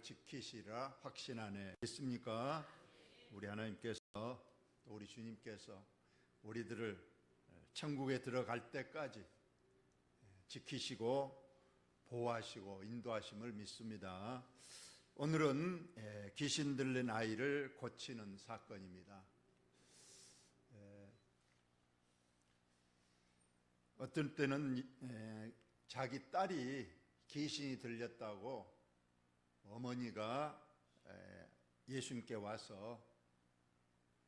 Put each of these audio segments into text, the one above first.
지키시라 확신하네. 믿습니까? 우리 하나님께서 또 우리 주님께서 우리들을 천국에 들어갈 때까지 지키시고 보호하시고 인도하심을 믿습니다. 오늘은 귀신 들린 아이를 고치는 사건입니다. 어떤 때는 자기 딸이 귀신이 들렸다고 어머니가 예수님께 와서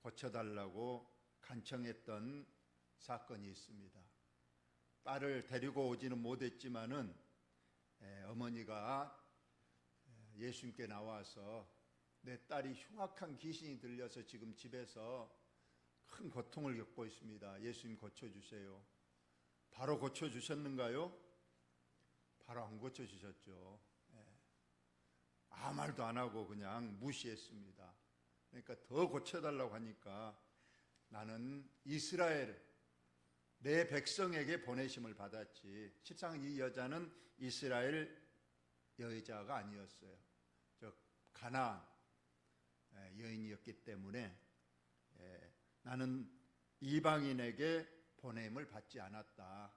고쳐달라고 간청했던 사건이 있습니다. 딸을 데리고 오지는 못했지만은 어머니가 예수님께 나와서 내 딸이 흉악한 귀신이 들려서 지금 집에서 큰 고통을 겪고 있습니다. 예수님 고쳐주세요. 바로 고쳐주셨는가요? 바로 안 고쳐주셨죠. 아무 말도 안 하고 그냥 무시했습니다. 그러니까 더 고쳐달라고 하니까 나는 이스라엘 내 백성에게 보내심을 받았지, 실상 이 여자는 이스라엘 여자가 아니었어요. 저 가나안 여인이었기 때문에 나는 이방인에게 보냄을 받지 않았다.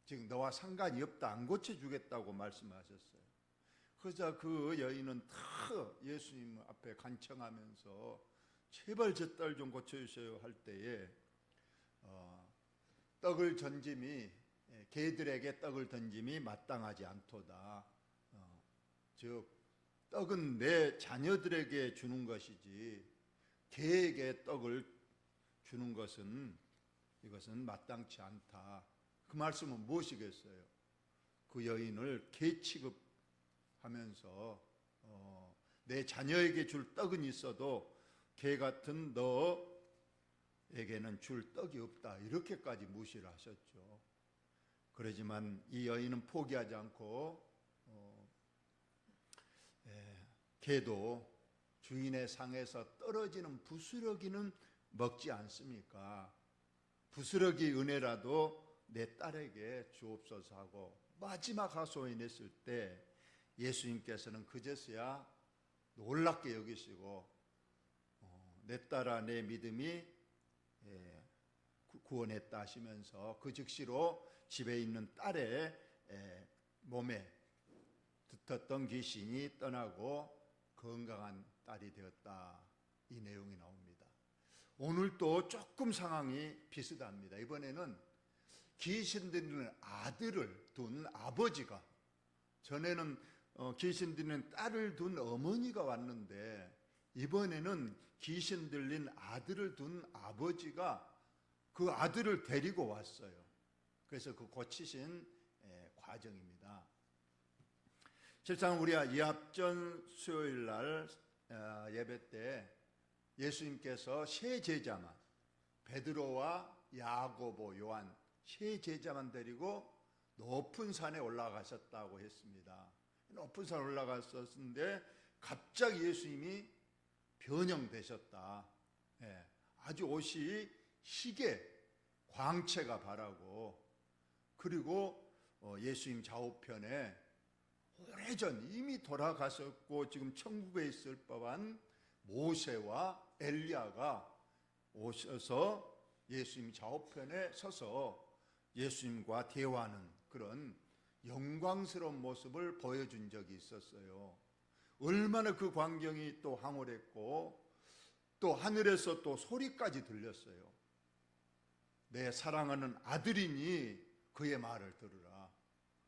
즉 너와 상관이 없다. 안 고쳐주겠다고 말씀하셨어요. 그러자 그 여인은 다 예수님 앞에 간청하면서 제발 제 딸 좀 고쳐주세요 할 때에 떡을 던짐이, 개들에게 떡을 던짐이 마땅하지 않도다. 즉 떡은 내 자녀들에게 주는 것이지 개에게 떡을 주는 것은 이것은 마땅치 않다. 그 말씀은 무엇이겠어요? 그 여인을 개 취급하면서 내 자녀에게 줄 떡은 있어도 개 같은 너에게는 줄 떡이 없다. 이렇게까지 무시를 하셨죠. 그러지만 이 여인은 포기하지 않고 개도 주인의 상에서 떨어지는 부스러기는 먹지 않습니까? 부스러기 은혜라도 내 딸에게 주옵소서 하고 마지막 하소연했을 때 예수님께서는 그제서야 놀랍게 여기시고 내 딸아 내 믿음이 구원했다 하시면서 그 즉시로 집에 있는 딸의 몸에 듣었던 귀신이 떠나고 건강한 딸이 되었다. 이 내용이 나옵니다. 오늘도 조금 상황이 비슷합니다. 이번에는 귀신 들리는 아들을 둔 아버지가, 전에는 귀신 들리는 딸을 둔 어머니가 왔는데 이번에는 귀신 들린 아들을 둔 아버지가 그 아들을 데리고 왔어요. 그래서 그 고치신 과정입니다. 실상 우리가 이합전 수요일 날 예배 때 예수님께서 세 제자만, 베드로와 야고보, 요한 세 제자만 데리고 높은 산에 올라가셨다고 했습니다. 높은 산에 올라갔었는데 갑자기 예수님이 변형되셨다. 아주 옷이 희게 광채가 바라고, 그리고 예수님 좌우편에 오래전 이미 돌아가셨고 지금 천국에 있을 법한 모세와 엘리야가 오셔서 예수님 좌우편에 서서 예수님과 대화하는 그런 영광스러운 모습을 보여준 적이 있었어요. 얼마나 그 광경이 또 황홀했고 또 하늘에서 또 소리까지 들렸어요. 내 사랑하는 아들이니 그의 말을 들으라.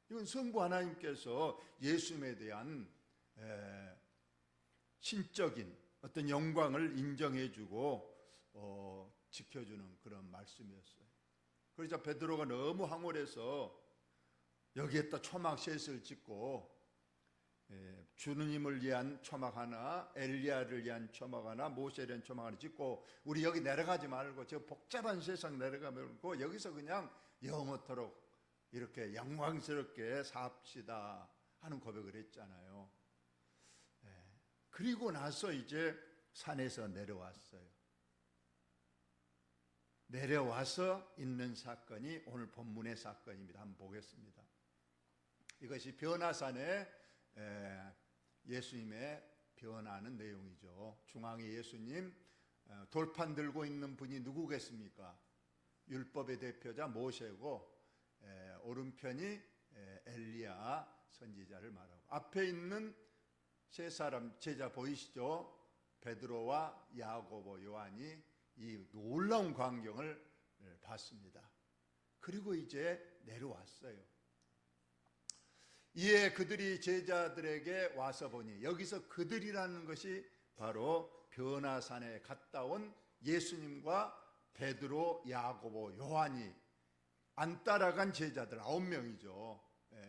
이건 성부 하나님께서 예수님에 대한 신적인 어떤 영광을 인정해주고 지켜주는 그런 말씀이었어요. 그러자 베드로가 너무 황홀해서 여기에다 초막 셋을 짓고 주님을 위한 초막 하나, 엘리야를 위한 초막 하나, 모세를 위한 초막 하나 짓고 우리 여기 내려가지 말고 저 복잡한 세상 내려가 말고 여기서 그냥 영원토록 이렇게 영광스럽게 삽시다 하는 고백을 했잖아요. 그리고 나서 이제 산에서 내려왔어요. 내려와서 있는 사건이 오늘 본문의 사건입니다. 한번 보겠습니다. 이것이 변화산에 예수님의 변하는 내용이죠. 중앙에 예수님, 돌판 들고 있는 분이 누구겠습니까? 율법의 대표자 모세고, 오른편이 엘리야 선지자를 말하고, 앞에 있는 세 사람 제자 보이시죠? 베드로와 야고보, 요한이 이 놀라운 광경을 봤습니다. 그리고 이제 내려왔어요. 이에 그들이 제자들에게 와서 보니, 여기서 그들이라는 것이 바로 변화산에 갔다 온 예수님과 베드로, 야고보, 요한이 안 따라간 제자들 9명이죠.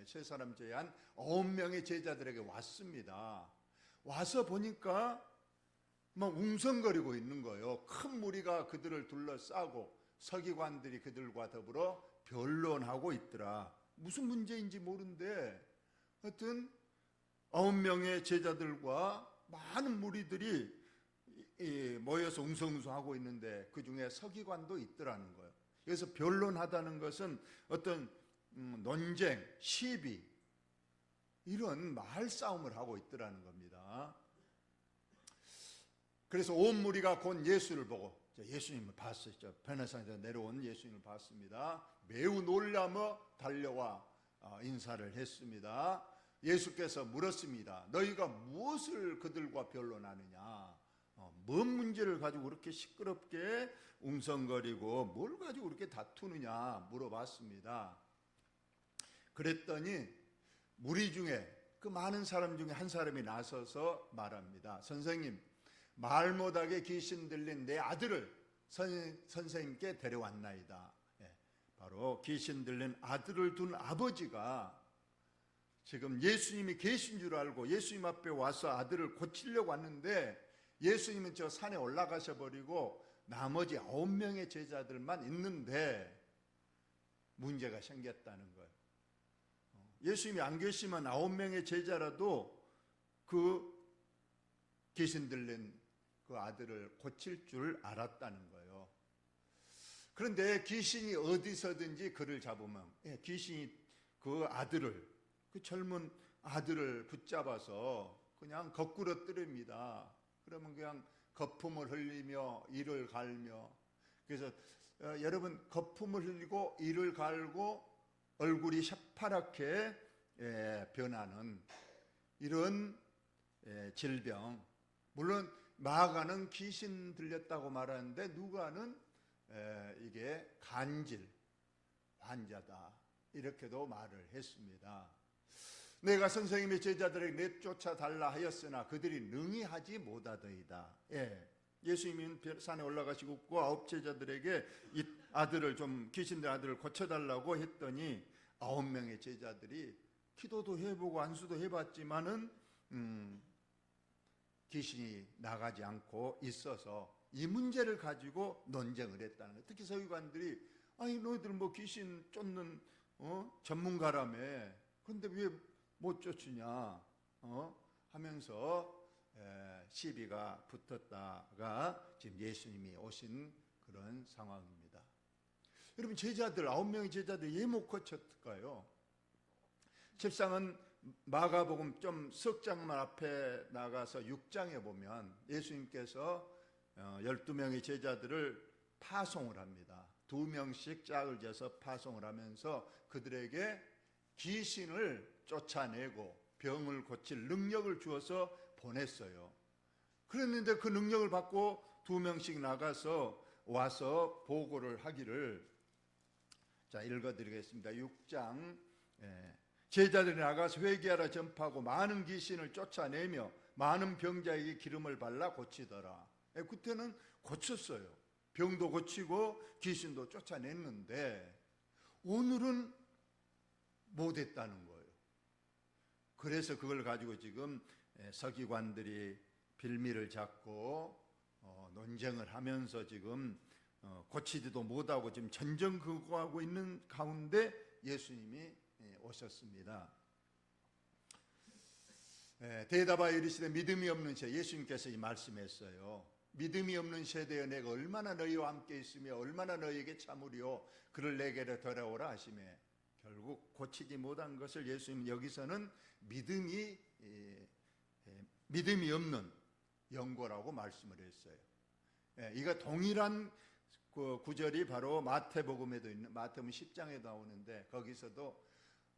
세 사람 제한 9명의 제자들에게 왔습니다. 와서 보니까 막 웅성거리고 있는 거예요. 큰 무리가 그들을 둘러싸고 서기관들이 그들과 더불어 변론하고 있더라. 무슨 문제인지 모르는데 하여튼 9명의 제자들과 많은 무리들이 모여서 웅성웅성하고 있는데 그 중에 서기관도 있더라는 거예요. 그래서 변론하다는 것은 어떤 논쟁, 시비, 이런 말싸움을 하고 있더라는 겁니다. 그래서 온 무리가 곧 예수를 보고, 예수님을 봤었죠. 변화산에서 내려온 예수님을 봤습니다. 매우 놀라며 달려와 인사를 했습니다. 예수께서 물었습니다. 너희가 무엇을 그들과 변론하느냐? 뭔 문제를 가지고 그렇게 시끄럽게 웅성거리고 뭘 가지고 그렇게 다투느냐 물어봤습니다. 그랬더니 무리 중에, 그 많은 사람 중에 한 사람이 나서서 말합니다. 선생님, 말 못하게 귀신 들린 내 아들을 선생님께 데려왔나이다. 바로 귀신 들린 아들을 둔 아버지가 지금 예수님이 계신 줄 알고 예수님 앞에 와서 아들을 고치려고 왔는데, 예수님은 저 산에 올라가셔 버리고 나머지 9명의 제자들만 있는데 문제가 생겼다는 거예요. 예수님이 안 계시면 9명의 제자라도 그 귀신 들린 그 아들을 고칠 줄 알았다는 거예요. 그런데 귀신이 어디서든지 그를 잡으면, 귀신이 그 아들을, 그 젊은 아들을 붙잡아서 그냥 거꾸로 뜨립니다. 그러면 그냥 거품을 흘리며 이를 갈며, 그래서 여러분, 거품을 흘리고 이를 갈고 얼굴이 새파랗게 변하는 이런 질병, 물론 마가는 귀신 들렸다고 말하는데 누가는 이게 간질 환자다 이렇게도 말을 했습니다. 내가 선생님의 제자들에게 내쫓아 달라 하였으나 그들이 능히 하지 못하더이다. 예수님은 산에 올라가시고 그 9 제자들에게 이 아들을 좀, 귀신들 아들을 고쳐달라고 했더니 9명의 제자들이 기도도 해보고 안수도 해봤지만은 귀신이 나가지 않고 있어서 이 문제를 가지고 논쟁을 했다는 거예요. 특히 서기관들이, 아니 너희들 뭐 귀신 쫓는 전문가라며, 그런데 왜 못 쫓으냐 하면서 시비가 붙었다가 지금 예수님이 오신 그런 상황입니다. 여러분, 제자들 9명의 제자들 왜 못 고쳤을까요? 실상은 마가복음 좀 석 장만 앞에 나가서 6장에 보면 예수님께서 12명의 제자들을 파송을 합니다. 2명씩 짝을 져서 파송을 하면서 그들에게 귀신을 쫓아내고 병을 고칠 능력을 주어서 보냈어요. 그랬는데 그 능력을 받고 2명씩 나가서 와서 보고를 하기를, 자 읽어드리겠습니다. 6장. 제자들이 나가서 회개하라 전파하고 많은 귀신을 쫓아내며 많은 병자에게 기름을 발라 고치더라. 그때는 고쳤어요. 병도 고치고 귀신도 쫓아냈는데 오늘은 못했다는 거예요. 그래서 그걸 가지고 지금 서기관들이 빌미를 잡고 논쟁을 하면서 지금 고치지도 못하고 지금 전전긍긍하고 있는 가운데 예수님이 오셨습니다. 대답하여 이르시되 믿음이 없는 세, 예수님께서 말씀했어요. 믿음이 없는 세대여 내가 얼마나 너희와 함께 있으며 얼마나 너희에게 참으리요 그를 내게로 돌아오라 하시매, 결국 고치지 못한 것을 예수님 여기서는 믿음이 믿음이 없는 영고라고 말씀을 했어요. 예, 이거 동일한 그 구절이 바로 마태복음에도 있는, 마태복음 10장에 나오는데, 거기서도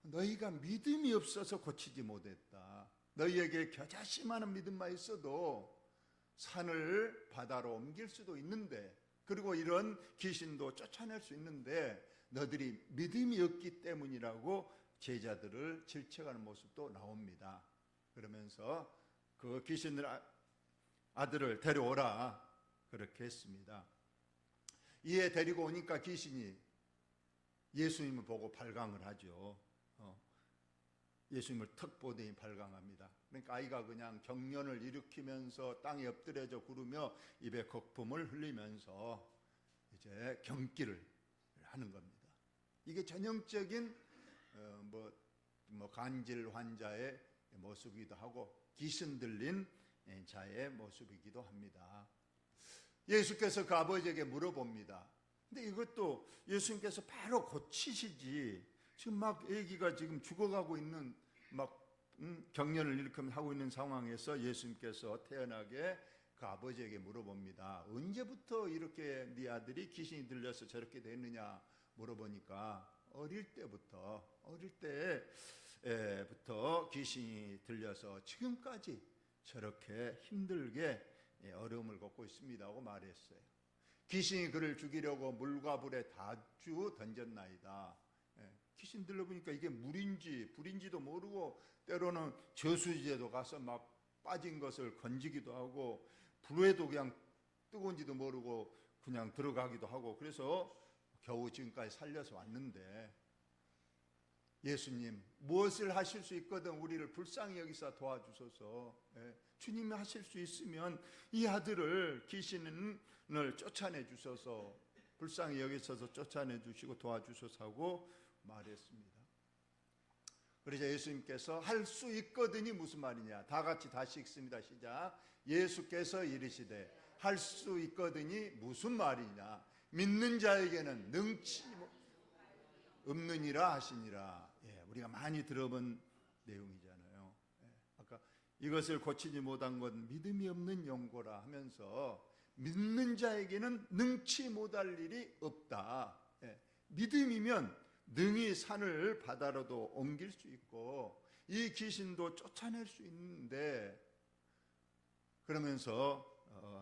너희가 믿음이 없어서 고치지 못했다. 너희에게 겨자씨 많은 믿음만 있어도 산을 바다로 옮길 수도 있는데, 그리고 이런 귀신도 쫓아낼 수 있는데 너희들이 믿음이 없기 때문이라고 제자들을 질책하는 모습도 나옵니다. 그러면서 그 귀신들 아들을 데려오라 그렇게 했습니다. 이에 데리고 오니까 귀신이 예수님을 보고 발광을 하죠. 예수님을 턱 보더니 발광합니다. 그러니까 아이가 그냥 경련을 일으키면서 땅에 엎드려져 구르며 입에 거품을 흘리면서 이제 경기를 하는 겁니다. 이게 전형적인 간질 환자의 모습이기도 하고 귀신 들린 자의 모습이기도 합니다. 예수께서 그 아버지에게 물어봅니다. 근데 이것도 예수님께서 바로 고치시지, 지금 막 아기가 지금 죽어가고 있는 경련을 일으키면서 하고 있는 상황에서 예수님께서 태연하게 그 아버지에게 물어봅니다. 언제부터 이렇게 네 아들이 귀신이 들려서 저렇게 됐느냐 물어보니까 어릴 때부터 귀신이 들려서 지금까지 저렇게 힘들게 어려움을 겪고 있습니다 하고 말했어요. 귀신이 그를 죽이려고 물과 불에 다주 던졌나이다. 귀신 들려보니까 이게 물인지 불인지도 모르고 때로는 저수지에도 가서 막 빠진 것을 건지기도 하고 불에도 그냥 뜨거운지도 모르고 그냥 들어가기도 하고, 그래서 겨우 지금까지 살려서 왔는데 예수님 무엇을 하실 수 있거든 우리를 불쌍히 여기서 도와주소서. 주님이 하실 수 있으면 이 아들을 귀신을 쫓아내 주소서, 불쌍히 여기셔서 쫓아내 주시고 도와주소서 하고 말했습니다. 그러자 예수님께서 할 수 있거든이 무슨 말이냐, 다 같이 다시 읽습니다. 시작. 예수께서 이르시되 할 수 있거든이 무슨 말이냐, 믿는 자에게는 능치 없느니라 하시니라. 우리가 많이 들어본 내용이잖아요. 아까 이것을 고치지 못한 건 믿음이 없는 영고라 하면서 믿는 자에게는 능치 못할 일이 없다. 믿음이면 능히 산을 바다로도 옮길 수 있고 이 귀신도 쫓아낼 수 있는데, 그러면서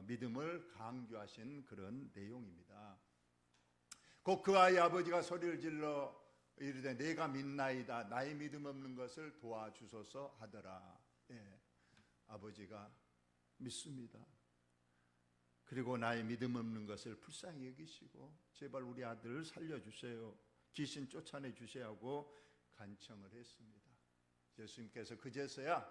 믿음을 강조하신 그런 내용입니다. 곧 그 아이 아버지가 소리를 질러 이르되 내가 믿나이다, 나의 믿음 없는 것을 도와주소서 하더라. 아버지가 믿습니다. 그리고 나의 믿음 없는 것을 불쌍히 여기시고 제발 우리 아들을 살려주세요, 귀신 쫓아내 주셔야 하고 간청을 했습니다. 예수님께서 그제서야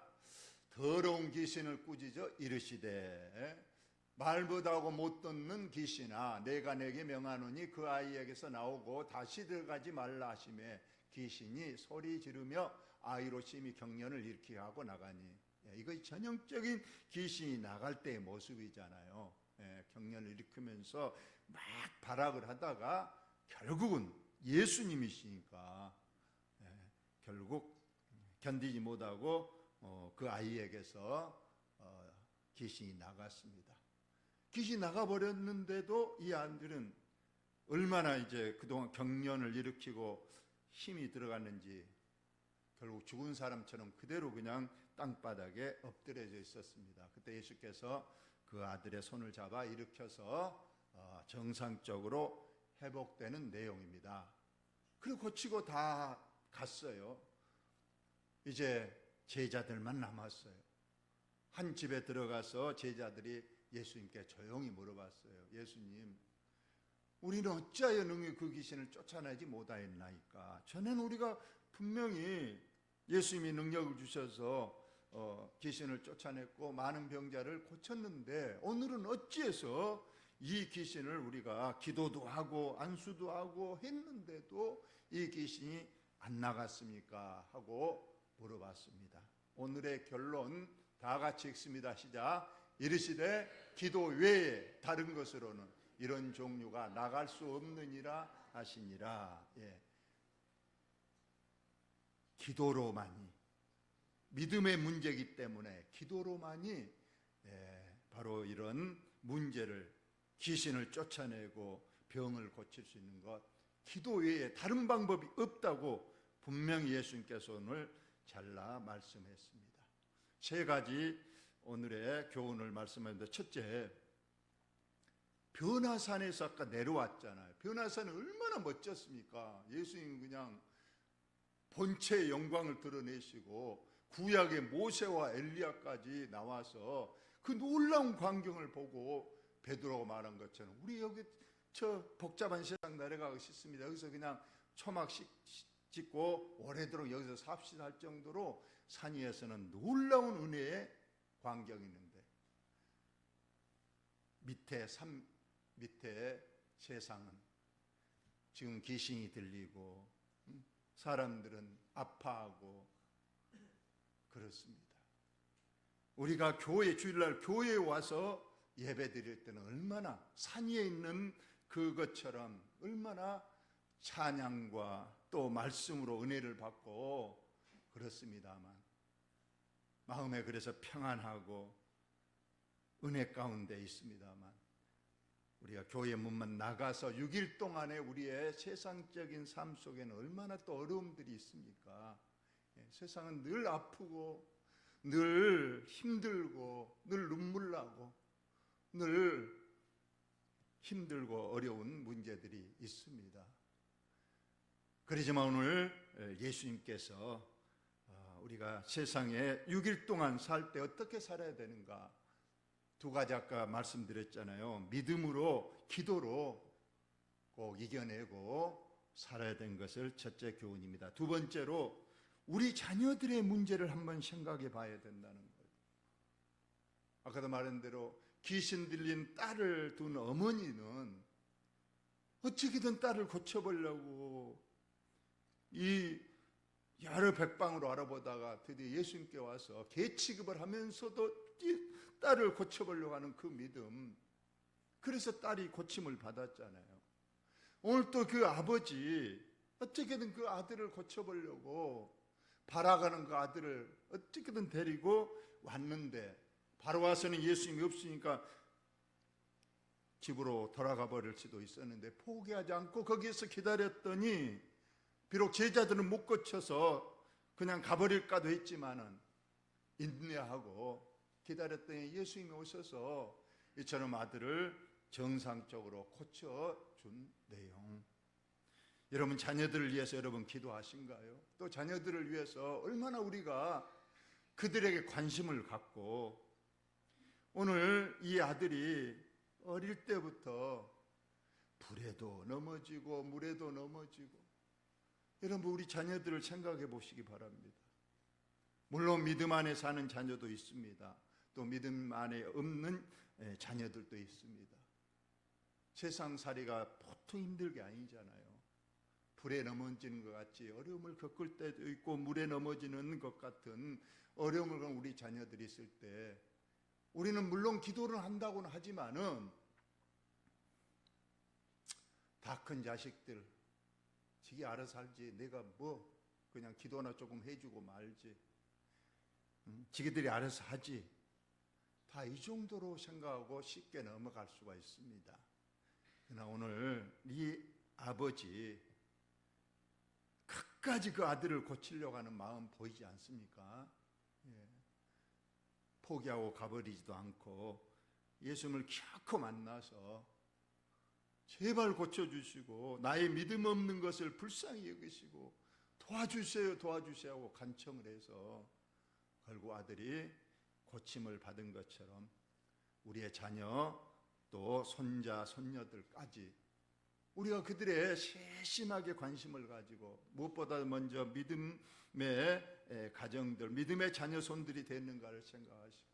더러운 귀신을 꾸짖어 이르시되 말보다고 못 듣는 귀신아, 내가 내게 명하노니 그 아이에게서 나오고 다시 들어가지 말라 하시매 귀신이 소리 지르며 아이로 심히 경련을 일으키게 하고 나가니. 이거 전형적인 귀신이 나갈 때의 모습이잖아요. 경련을 일으키면서 막 발악을 하다가 결국은 예수님이시니까 결국 견디지 못하고 그 아이에게서 귀신이 나갔습니다. 귀신이 나가버렸는데도 이 아들은 얼마나 이제 그동안 경련을 일으키고 힘이 들어갔는지 결국 죽은 사람처럼 그대로 그냥 땅바닥에 엎드려져 있었습니다. 그때 예수께서 그 아들의 손을 잡아 일으켜서 정상적으로 회복되는 내용입니다. 그리고 고치고 다 갔어요. 이제 제자들만 남았어요. 한 집에 들어가서 제자들이 예수님께 조용히 물어봤어요. 예수님, 우리는 어찌하여 능히 그 귀신을 쫓아내지 못하였나이까? 전에는 우리가 분명히 예수님이 능력을 주셔서 귀신을 쫓아냈고 많은 병자를 고쳤는데 오늘은 어찌해서 이 귀신을 우리가 기도도 하고 안수도 하고 했는데도 이 귀신이 안 나갔습니까? 하고 물어봤습니다. 오늘의 결론 다 같이 읽습니다. 시작. 이르시되 기도 외에 다른 것으로는 이런 종류가 나갈 수 없느니라 하시니라. 기도로만이 믿음의 문제이기 때문에 기도로만이 바로 이런 문제를, 귀신을 쫓아내고 병을 고칠 수 있는 것, 기도 외에 다른 방법이 없다고 분명히 예수님께서 오늘 잘라 말씀했습니다. 세 가지 오늘의 교훈을 말씀하는데, 첫째, 변화산에서 아까 내려왔잖아요. 변화산은 얼마나 멋졌습니까? 예수님은 그냥 본체의 영광을 드러내시고 구약의 모세와 엘리야까지 나와서 그 놀라운 광경을 보고 베드로가 말한 것처럼 우리 여기 저 복잡한 세상 내려가고 싶습니다. 여기서 그냥 초막 짓고 오래도록 여기서 삽시다 할 정도로 산 위에서는 놀라운 은혜의 광경이 있는데, 밑에 세상은 지금 귀신이 들리고 사람들은 아파하고 그렇습니다. 우리가 주일날 교회에 와서 예배 드릴 때는 얼마나 산 위에 있는 그것처럼 얼마나 찬양과 또 말씀으로 은혜를 받고 그렇습니다만, 마음에 그래서 평안하고 은혜 가운데 있습니다만, 우리가 교회 문만 나가서 6일 동안에 우리의 세상적인 삶 속에는 얼마나 또 어려움들이 있습니까? 세상은 늘 아프고 늘 힘들고 늘 눈물 나고 늘 힘들고 어려운 문제들이 있습니다. 그러지만 오늘 예수님께서 우리가 세상에 6일 동안 살 때 어떻게 살아야 되는가, 두 가지 아까 말씀드렸잖아요. 믿음으로, 기도로 꼭 이겨내고 살아야 되는 것을 첫째 교훈입니다. 두 번째로 우리 자녀들의 문제를 한번 생각해 봐야 된다는 거예요. 아까도 말한 대로 귀신 들린 딸을 둔 어머니는 어떻게든 딸을 고쳐보려고 이 여러 백방으로 알아보다가 드디어 예수님께 와서 개 취급을 하면서도 딸을 고쳐보려고 하는 그 믿음, 그래서 딸이 고침을 받았잖아요. 오늘 또 그 아버지 어떻게든 그 아들을 고쳐보려고 바라가는 그 아들을 어떻게든 데리고 왔는데, 바로 와서는 예수님이 없으니까 집으로 돌아가 버릴 수도 있었는데 포기하지 않고 거기에서 기다렸더니, 비록 제자들은 못 고쳐서 그냥 가버릴까도 했지만은 인내하고 기다렸더니 예수님이 오셔서 이처럼 아들을 정상적으로 고쳐준 내용. 여러분, 자녀들을 위해서 여러분 기도하신가요? 또 자녀들을 위해서 얼마나 우리가 그들에게 관심을 갖고, 오늘 이 아들이 어릴 때부터 불에도 넘어지고 물에도 넘어지고, 여러분 우리 자녀들을 생각해 보시기 바랍니다. 물론 믿음 안에 사는 자녀도 있습니다. 또 믿음 안에 없는 자녀들도 있습니다. 세상살이가 보통 힘들 게 아니잖아요. 불에 넘어지는 것 같이 어려움을 겪을 때도 있고, 물에 넘어지는 것 같은 어려움을 겪는 우리 자녀들이 있을 때, 우리는 물론 기도를 한다고는 하지만은 다 큰 자식들 지가 알아서 살지, 내가 뭐 그냥 기도나 조금 해주고 말지, 지기들이 알아서 하지, 다 이 정도로 생각하고 쉽게 넘어갈 수가 있습니다. 그러나 오늘 이 아버지 끝까지 그 아들을 고치려고 하는 마음 보이지 않습니까? 포기하고 가버리지도 않고 예수님을 결코 만나서 제발 고쳐주시고 나의 믿음 없는 것을 불쌍히 여기시고 도와주세요 하고 간청을 해서 결국 아들이 고침을 받은 것처럼 우리의 자녀 또 손자 손녀들까지 우리가 그들의 세심하게 관심을 가지고, 무엇보다 먼저 믿음의 가정들, 믿음의 자녀 손들이 됐는가를 생각하시고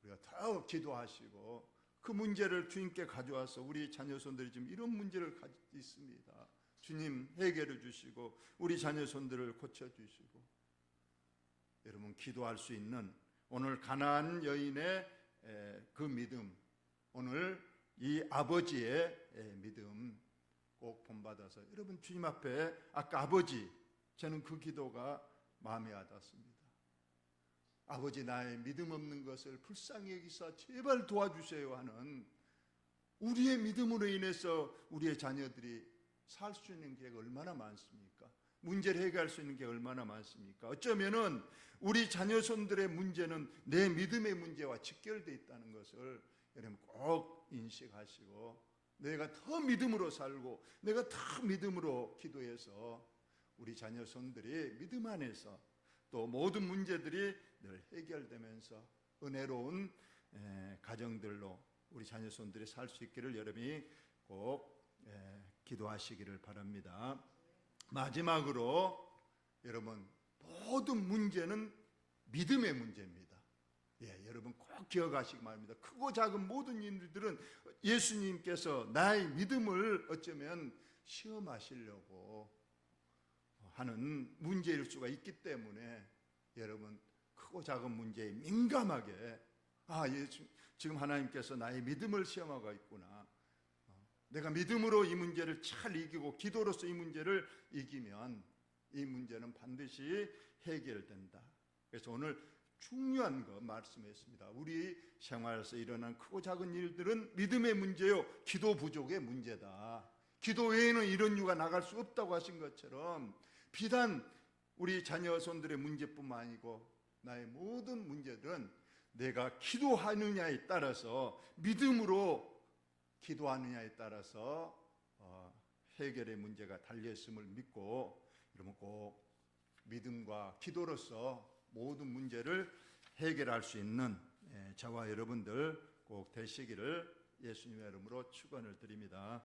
우리가 더 기도하시고 그 문제를 주님께 가져와서 우리 자녀 손들이 지금 이런 문제를 가지고 있습니다. 주님 해결해 주시고 우리 자녀 손들을 고쳐주시고, 여러분 기도할 수 있는 오늘 가나안 여인의 그 믿음, 오늘 이 아버지의 믿음 꼭 본받아서 여러분 주님 앞에, 아까 아버지, 저는 그 기도가 마음에 와닿습니다. 아버지 나의 믿음 없는 것을 불쌍히 여기사 제발 도와주세요 하는 우리의 믿음으로 인해서 우리의 자녀들이 살 수 있는 기회가 얼마나 많습니까? 문제를 해결할 수 있는 게 얼마나 많습니까? 어쩌면은 우리 자녀손들의 문제는 내 믿음의 문제와 직결되어 있다는 것을 여러분 꼭 인식하시고, 내가 더 믿음으로 살고 내가 더 믿음으로 기도해서 우리 자녀손들이 믿음 안에서 또 모든 문제들이 늘 해결되면서 은혜로운 가정들로 우리 자녀손들이 살 수 있기를 여러분이 꼭 기도하시기를 바랍니다. 마지막으로 여러분, 모든 문제는 믿음의 문제입니다. 여러분 꼭 기억하시기 바랍니다. 크고 작은 모든 일들은 예수님께서 나의 믿음을 어쩌면 시험하시려고 하는 문제일 수가 있기 때문에 여러분 크고 작은 문제에 민감하게 지금 하나님께서 나의 믿음을 시험하고 있구나. 내가 믿음으로 이 문제를 잘 이기고 기도로서 이 문제를 이기면 이 문제는 반드시 해결된다. 그래서 오늘 중요한 거 말씀했습니다. 우리 생활에서 일어난 크고 작은 일들은 믿음의 문제요, 기도 부족의 문제다. 기도 외에는 이런 이유가 나갈 수 없다고 하신 것처럼 비단 우리 자녀 손들의 문제뿐만 아니고 나의 모든 문제들은 내가 기도하느냐에 따라서, 믿음으로 기도하느냐에 따라서 해결의 문제가 달려있음을 믿고, 여러분 꼭 믿음과 기도로서 모든 문제를 해결할 수 있는 저와 여러분들 꼭 되시기를 예수님의 이름으로 축원을 드립니다.